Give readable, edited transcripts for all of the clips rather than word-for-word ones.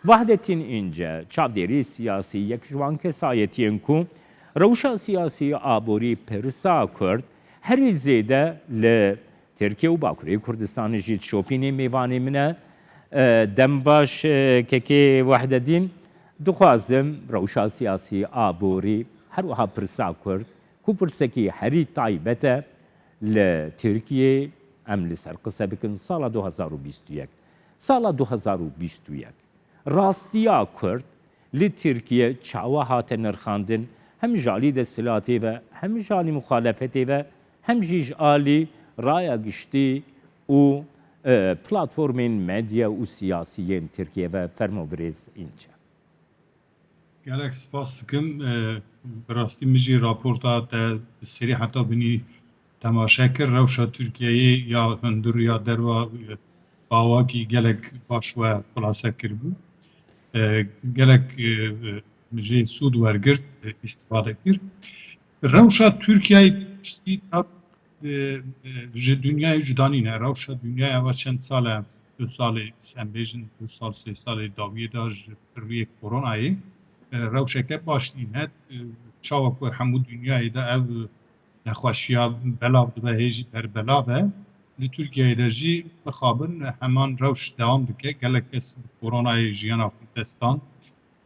وحدتین اینجا چاودێری سیاسی یەک ژوان کەسایەتیان کو ڕەوشە سیاسی ئابووری پرسا کورد هەری زێدە لە ترکیە و باکووری کوردستانیژی شۆپینی میوانی منە دەم باش کەکێ وحدەدین دخوازم ڕەوشە سیاسی ئابووری هەروەها پرسا کورد کو پرسێکی هەری تایبەتە لە ترکیە ئەم لەسەر قسە بکن ساڵە 2021 ساڵە 2021 راستیا کورد لی ترکیه چاوه هات نرخاندن هم جالی دستلاتی و هم جالی مخالفتی و هم جیج آلی رایا گشتی و پلاتفورمین مدیا و سیاسیین ترکیه و فرمو بریز اینجا. گلک سپاس کم براستی مجی راپورتا تا سری حتی بینی تماشا کر روشا ترکیه یا هندور یا دروا باواکی گلک باش و خلاصه کر بود. gelek ji Sûd wergirt îstîfade kir. Rewşa Tirkiyeyê piştî ji dünyayê cudanî ne. Rewşa dünyaya ve çend sal e, 2 salê em bêjin 2 sal 3 salê dawiyê da ji rûyê koronayê rewşeke baş nîne. Çawa ku hemû dünyayê de ev nexweşiya belav dibe hêjî berbelav e. Li Tirkiyeyê de jî bixabin heman rewş devam dike. Gelek kes koronayê jiyana xwe destan.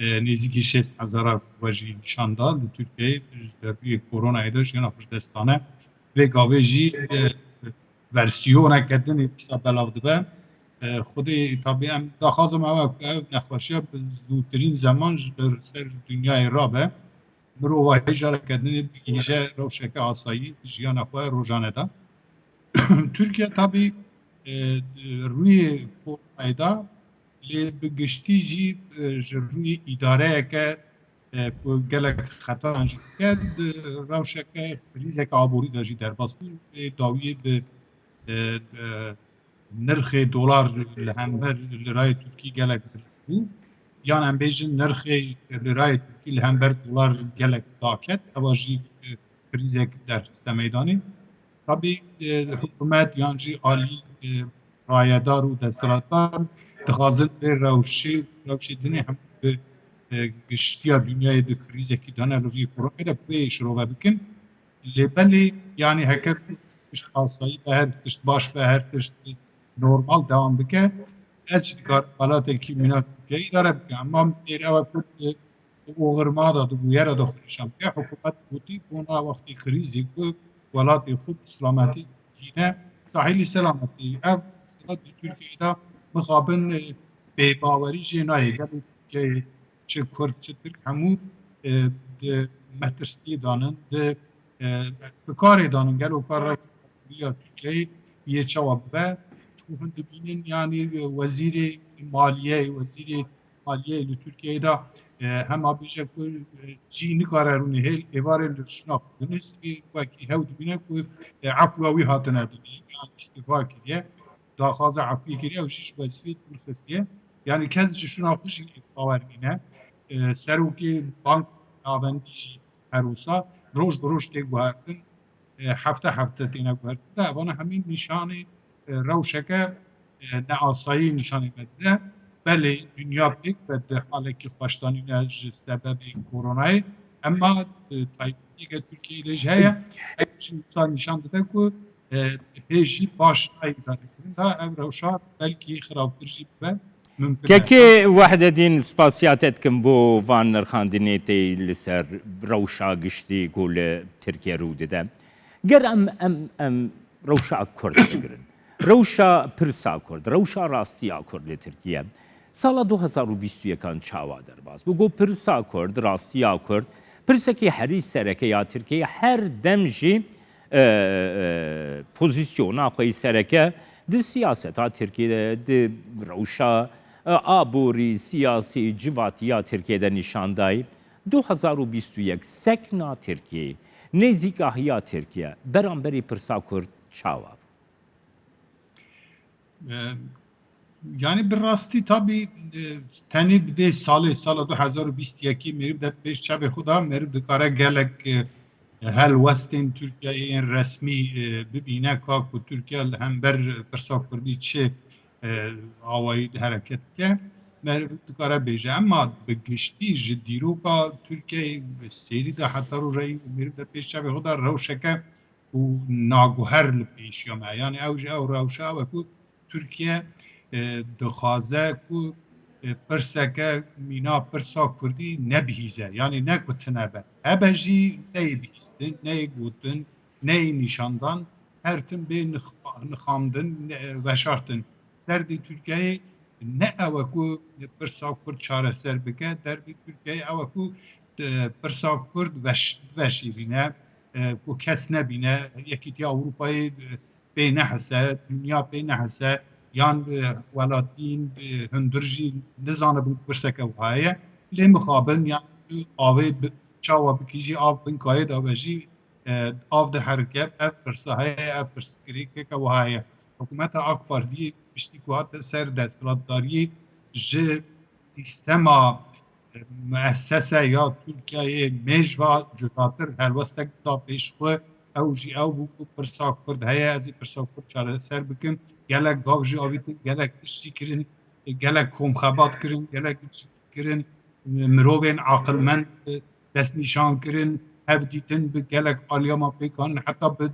Nêzîkî 6,000 ve jî nîşan da li Tirkiyeyê derbarê koronayê de jiyana xwe destane. Vê gavê jî versiyoneke dinê dîsa belav dibe. Xwedê tabii em daxwazim ew ev nexweşiya bi zûtirîn zeman ji ber ser dünyayê rabe. Mirova hêjareke dinê bigihîje rewşeke asayî di jiyana xwe rojane da. Türkiye tabii rûyê koronayê da lê bi giştî jî ji rûyê îdareyeke ku gelek xetan jî dike rewşeke krîzeke aborî de jî derbas bû lê dawiyê bi nirxê dolar li hember lirayê Tirkî gelek bû yan em bêjin nirxê lirayê Tirkî li hember dolar gelek daket ewa jî krîzek derxiste meydanê. Tabii hükümet yancı ali rayedar و destalatar dixwazin vê rewşê dinê hem bi giştiya dünyayê di krîzekî dane li rûyê koronayê de pê şirove bikin. Lê belê yanî heke tişt asayî be her tişt baş be her tişt normal devam bike ez jî dikarim welatekî mîna Tirkiyeyê idare bike ama mêr ew ku oxirma da dibû yere de xwîşan bike hikûmet gotî bona wextê krîzê ku welatê xwe îslametî dîne sahîlî selameti ev selameti Tirkiyeyê de bixabin bêbawerî jê nayê gelê Tirkiyeyê çi Kurd çi Tirk hemû di metirsiyê danin di fikarê danin gelo kar ya Tirkiyeyê yê çawa bibe çû hûn dibînin yanî wezîrê maliyê wezîrê maliyê li Tirkiyeyê de hema bêje ku cî nikare rûnê hêl êvarê li şina binis vê wekî hew dibîne ku efwa wî hatine bidîn yan îstîfa kiriye daxwaza efwî kiriye û jî ji wezîfê dûrxistiye yanî kes ji şina xwe jî bawer bîne serokê bank navendî jî her wisa roj bi roj tê guhertin hefte hefte têne guhertin de evana hemî nîşanê rewşeke neasayî nîşanê vedide belê dünya pêk ve di halekî xweşdanîne ji sebebê koronayê emma taybetiyeke Tirkiyeyê de jî heye ew jî wisa nîşan dide ku hêjî baş nayîdarekirin da ev rewşa belkî xirabtir jî bibe mümkün e. کەکێ وحدەدین سپاسیاتت کەم بۆ وان نرخاندنێتی لەسەر ڕەوشا گشتی و لە ترکیە ڕوو دەدە گەر ئەم ڕەوشا کورد بگرن ڕەوشا پرسا کورد ڕەوشا ڕاستیا کورد لە ترکیە ساڵە 2021 چاوا دەرباز بوو گۆ پرسا کورد ڕاستیا کورد پرسێکی هەری سەرەکە یا ترکیە هەر دەمژی پۆزیسیۆنا خۆی سەرەکە di siyaseta Türkiye'de di rewşa aborî siyasî civatiya Tirkiye'de nîşandayî 2021 sekna Tirkiye nêzîkahiya Tirkiye beramberî pirsa Kurd çawa Yani bir rastî tabii tenê bidê salê sala 2021 meriv de pêş çavê xwe da meriv dikare gelek helwestên Tirkiyeyên resmî bibîne ka ku Tirkiye li hember pirsa Kurdî çi awayî di hereket dike دکاره بیجه اما به گشتی دیروکا ترکیه سری ده حتی رو رای میره ده پیش چه خدا روشکه و ناگوهر لپیش یا یعنی او روشه و کو ترکیه دخوازه کو پرسکه مینا پرسا کردی نبهیزه یعنی نکوتنه به هبجی نی بیستن نی گوتن نی نشاندن her tim bê nixamdin veşartin derdê Tirkiyeyê ne ew ku pirsa Kurd çareser bike derdê Tirkiyeyê ew ku pirsa Kurd veşîrîne ku kes nebîne Yekîtiya Ewropayê pê nehese dünya pê nehese yan welatiyên hundir jî nizanibin pirseke wiha ye lê mixabin yan avê çawa bikî jî av pinkayê da ve jî av de herkeb ev pirsa heye ev pirsgirêkeke wiha ye Hikûmeta AK Partiyê piştî ku hate ser desthilatdariyê ji sîstema müessese ya Tirkiyeyê mêjva cutatir helwestek da pêşxwe ew jî ew bû ku pirsa Kurd heye ez ê pirsa Kurd çareser bikim gelek gav jî avîtin gelek tiştî kirin gelek komxebat kirin gelek kirin mirovên aqilmend destnîşan kirin ev dîtin bi gelek aliyama pêkanin heta bi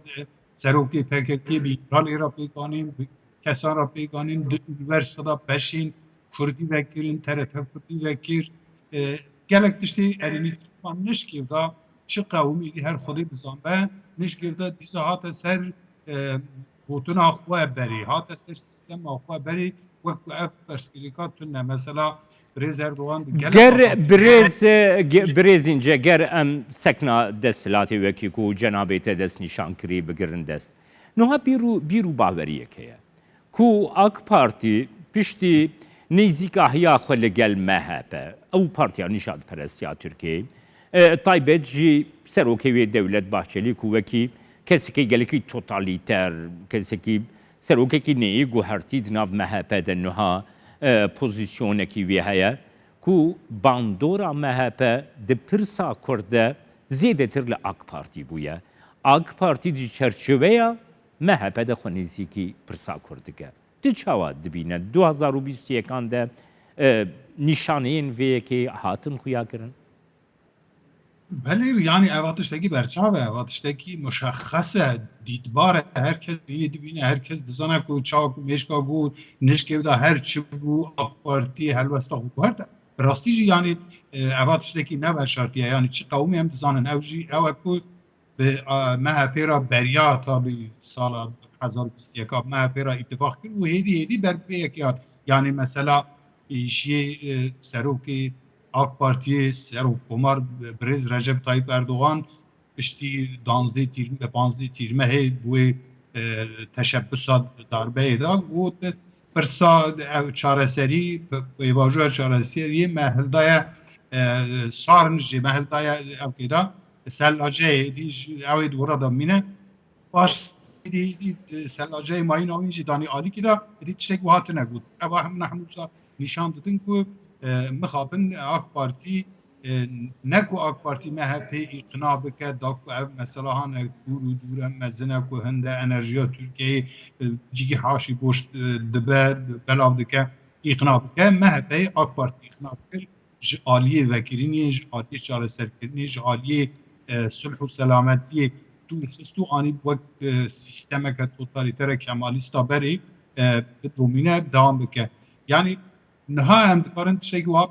serokê PKK bî ralê ra pêkanîn bi kesan ra pêkanîn di üniversiteda peşên Kurdî vekirin TRT Kurdî vekir gelek tiştê erînî nişkêvda çi qewmî her xwedê bizanbe nişkêvda dîsa hate ser gotina xwe berê hate ser sîstema xwe berê wek ku ev perskirêka tune mesela Birêz Erdogan ger birêzînce ger em sekna desthilatê wekî ku cenabê te dest nîşan kirî bigirin dest niha bîr û baweriyek heye ku AK Partî piştî nêzîkahiya xwe li gel MHP ew partiya nîşadperestiya Tirkiyeyê taybet jî serokê wê Dewlet Bahçelî ku wekî kesekî gelekî totalîter kesekî serokekî neyî guhertî di nav MHP de niha pozisyonekî wê heye ku bandora MHP di pirsa Kurd de zêdetir li AK Partî bûye AK Partî di çerçeveya MHP de xwe nêzîkî pirsa Kurd dike di çawa dibîne 2021 de nîşaneyên vê yekê hatin xuya kirin Belê yani ev tiştekî berçav e ev tiştekî muşexxes e dîtbar e herkes dibîne herkes dizane ku çawa ku mêşka bû nişkevda her çi bû AK Partî helwesta xwe her rastî jî yani ev tiştekî ne veşartiye yani çi qewmî em dizanin ew jî ew e ku bi MHP ra beriya tabî sala 2021 MHP ra îtifaq kir û hêdî ber vê yekê hat yani mesela îşiyê serokê AK Partiye Serokkomar Birêz Recep Tayyip Erdogan piştî 15 tîrmehê bûyê teşebbüsa darbeyê da û pirsa ev çareserî pêvajoya çareseriyê me hildaya sarn jê me hildaya ev kêda sellaceyê ew ê dwara da mîne baş sellaceyê mayîn awîn jî danî alîkî da êdî tiştek û hatine got ev hemû nîşan didin ku mixabin AK Partî ne ku AK Partî MHP îqna bike da ku ev mesela hane dûr em mezine ku hinde enerjiya Tirkiyeyê cîgî haşî boş dibe belav dike îqna bike MHP AK Partî îqna bikir ji aliyê vekirînê ji aliyê çareserkirinê ji aliyê sulh û selametiyê tu xist û anî wek sîstemeke totalîtere kemalîsta berê bi domîne devam bike yani niha em dikarin tiştekî wiha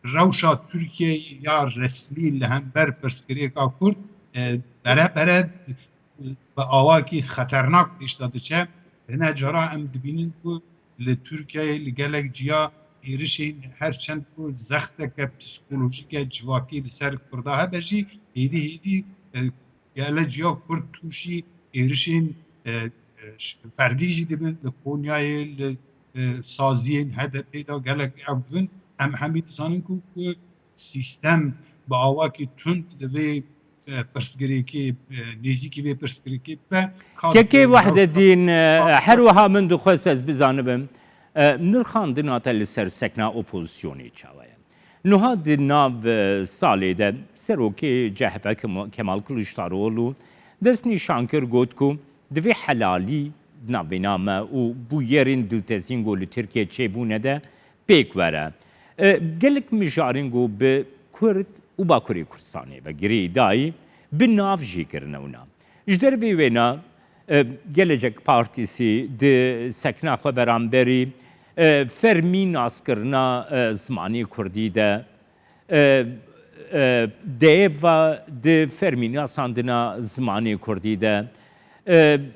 rewşa Tirkiye ya resmî li hember pirsgirêka Kurd bere bi awakî xeternak pêş da diçe hine cara em dibînin ku li Tirkiyeyê li gelek ciya êrişên her çend ku zexteke psikolojîke civakî li ser Kurda hebe jî hêdî gelek ciya Kurd tûşî êrişên ferdî jî dibin li Konyayê li saziyên HDP da gelek ew dibin em hemî dizanin ku sîstem bi awakî tund li vê pirsgirêkê nêzîkî vê pirsgirêkê be kekê wehdedîn her wiha min dixwest ez bizanibim nirxandina te li ser sekna opozisyonê çawa ye niha di nav salê de serokê CHP Kemal Kılıçdaroğlu dest nîşan kir got ku divê helalî navbêname û bûyerên diltezîn got li Tirkiye çêbûne de پیک وره گلک مجارنگو به کرد و باکوری کردستانی و گری دایی به ناف جی کرنونا جدر بی وینا gelecek partisi di sekna xwe beramberî fermî naskirina zimanî Kurdî de dêva di fermî nasandina zimanê Kurdî de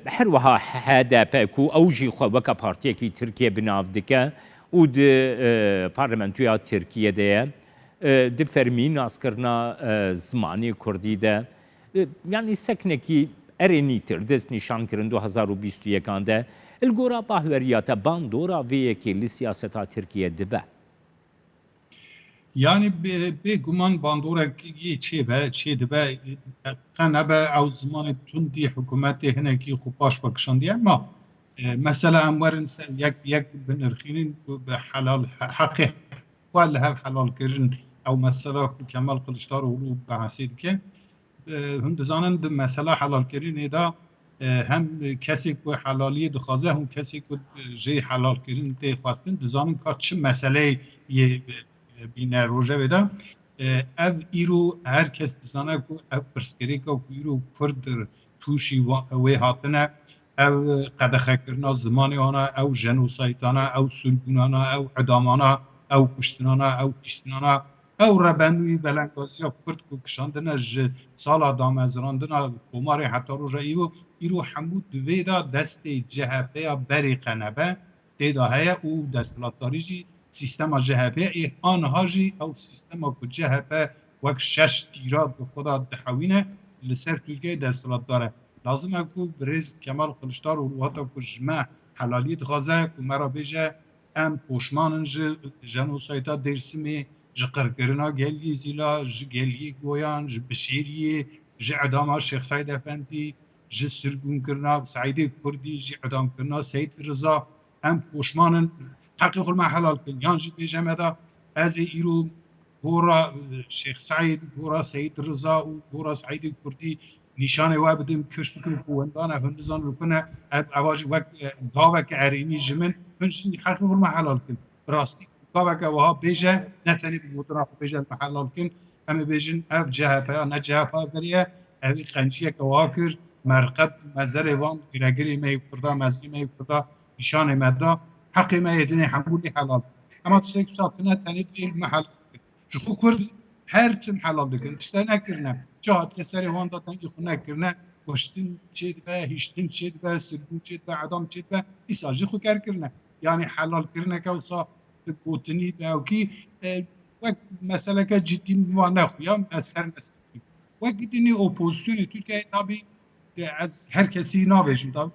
her wiha HDP ku ew jî xwe weka partiyekî Tirkiye binav dike û di parlamentoya Tirkiye de ye di fermî naskirina zimanê Kurdî de yani seknekî erênîtir dest nîşan kirin 2021 de il gora bahweriyata bandora vê yekê li siyaseta Tirkiye dibe. Yani bêguman bandorek çê dibe qenebe ew zimanê tundî hikûmetê hinekî xwe baş vekişandiye ama mesela em werin ser yek binirxînin bi helal heqê xwe li hev helalkirin ew mesela ku Kemal Kılıçdaroğlu behsê dike hûn dizanin di mesela helalkirinê de hem kesê ku helaliyê dixwaze hûn kesê ku jê helalkirin tê xwestin dizanin ka çi meseleyê bîne rojevê de ev îro herkes dizane ku ev pirsgirêka ku îro Kurd tûşî wê hatine ev qedexekirina zimanê wana ew jenosaytana ew sûlbûnana ew edamana ew kuştinana ew kiştinana ew rebenûyî belengazîya Kurd ku kişandine ji sala damezrandina komarê heta roja îro hemû di vê de destê CHPya berê qenebe tê de heye û desthilatdarî jî sistema CHP aniha jî ew sistema ku CHP wek şeş tîra bi xwe de dihewîne li ser Tirkiyeyê desthilatdar e. Lazim e ku birêz Kemal Kılıçdaroğlu heta ku ji me helaliyê dixwaze ku me ra bêje em poşmanin ji jenosayta Dêrsimê ji qirkirina geliyê Zîla ji geliyê Goyan ji Bişêriyê ji edama Şex Saîd Efendî ji sirgûnkirina Saîdê Kurdî ji edamkirina Seyid Riza em poşmanin حقی خود من حلال کن یان جی بیجمه دا از ایرو گورا شیخ سعید گورا سید رضا و گورا سعید کردی نشانه و بدیم کشت کن قوندان هندزان رو کنه اواج وقت گاوه که عرینی جمن هنشین حقی خود من حلال کن راستی گاوه که وها بیجه نتنی به مدرا خود بیجه حلال کن همه بیجن اف جهپا یا نه جهپا بریه اوی خنچیه که وها کر مرقب مزل وان گرگری می کرده مزلی می کرده نشانه مده حقی ما یدینه حمولی حلال اما تشترک ساتنه تنید ایل محل شو کرد هر تن حلال دکن تشتر نکرنه جهات اثری وان دا تنگی خو نکرنه گشتین چید به هیشتین چید به سرگون چید به عدام چید به ایساجی خو کرنه یعنی حلال کرنه که وصا بگوتنی به او کی وقت مسئله که جدی موانه خویم از سر مسئله وقت دینی اپوزیسیون ترکیه تابی از هر کسی نابیشیم تابی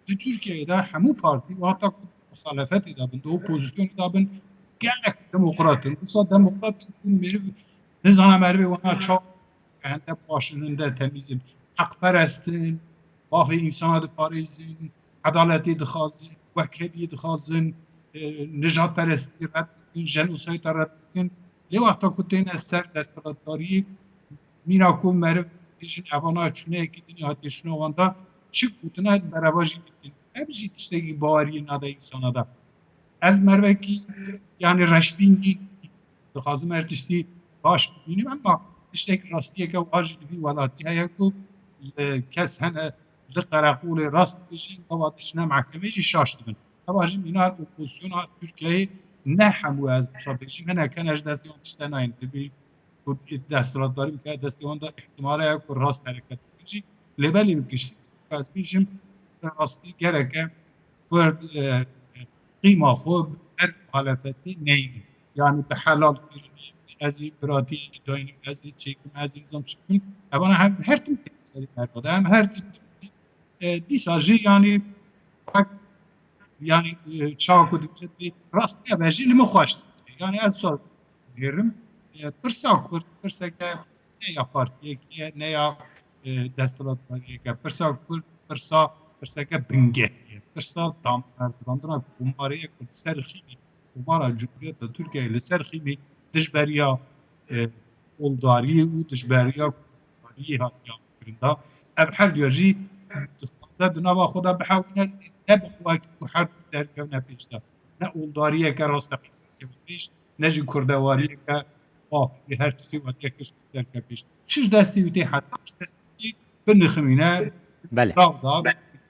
تو Türkiye'de همو parti و hatta muhalefet edabın, o pozisyon edabın gelek demokratın. Bu demokratın meri ne zaman merve ona çok hende başında temizin, hakperestin, bafı insana da parizin, adaleti dixazin, vekili dixazin, nejat peresti reddikin, jenosayta reddikin. Le vakta kutin eser desthilatdari mina ku merve için evana çune gidin ateşine ovanda çık kutuna beravajı gittin. Hepsi tişteki bağırıyın da insana da. Ez merveki yani reşbingi dixazim ertişti baş binim ama tişteki rastiye ke vajı bir velati hayku kes hene li qarakul rast kişin kavatişne mahkemeci şaştın. Vajı minar opozisyona Türkiye'yi ne hamu az sabıcı hene kanaj desyon tiştenayn bir desthilatdari که دستیوان دا احتماله یک راست حرکت بچی لبلی بکشید از بیشم راستی گرکه فرد قیمه خوب هر مخالفتی نیدی یعنی به حلال کردی از این براتی داینیم از این چیکم از این زم شکن اما هر تیم سری مرده هم هر تیم دیساجی yani çaku dikkat rastya verji limo xoştu yani az sonra diyelim pirsa Kurd pirsa ke ne ya partiye ki ne ya desthilatdariye ke pirsa Kurd pirsa ke binge pirsa tam azrandana kumariye Kurd serxi kumara Cumhuriyet Türkiye li serxi dijberiya oldariye u dijberiya kumariye hatiya kirinda ev her diyoji تصدق نوا خدا بحاول نبخوا که هر درگاه نپیچته نه اولداریه که راست که پیش نجی کردواری که آفی هر چیزی و دیگه در که پیش شش دستی بودی حتی شش دستی بنخمینه بله راو دا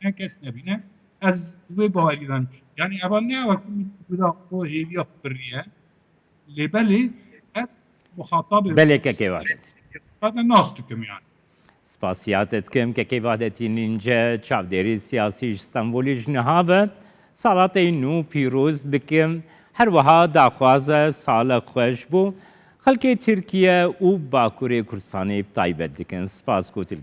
نه کس نبینه از دوی باوریدن یعنی اول نه وقتی بودا او هیوی خبریه لبلی از مخاطب بله که کیوادت بعد ناس دکم yani. سپاسیاتت کم که کیوادتین اینجا چاودێری سیاسیش استانبولیش نهاوه ساڵاتی نو پیرۆز بکەم هەروەها داخوازە ساڵە خوێش بوو خەڵکی تورکیە و باکووری کوردستانی تایبەت دکەن سپاس گوتل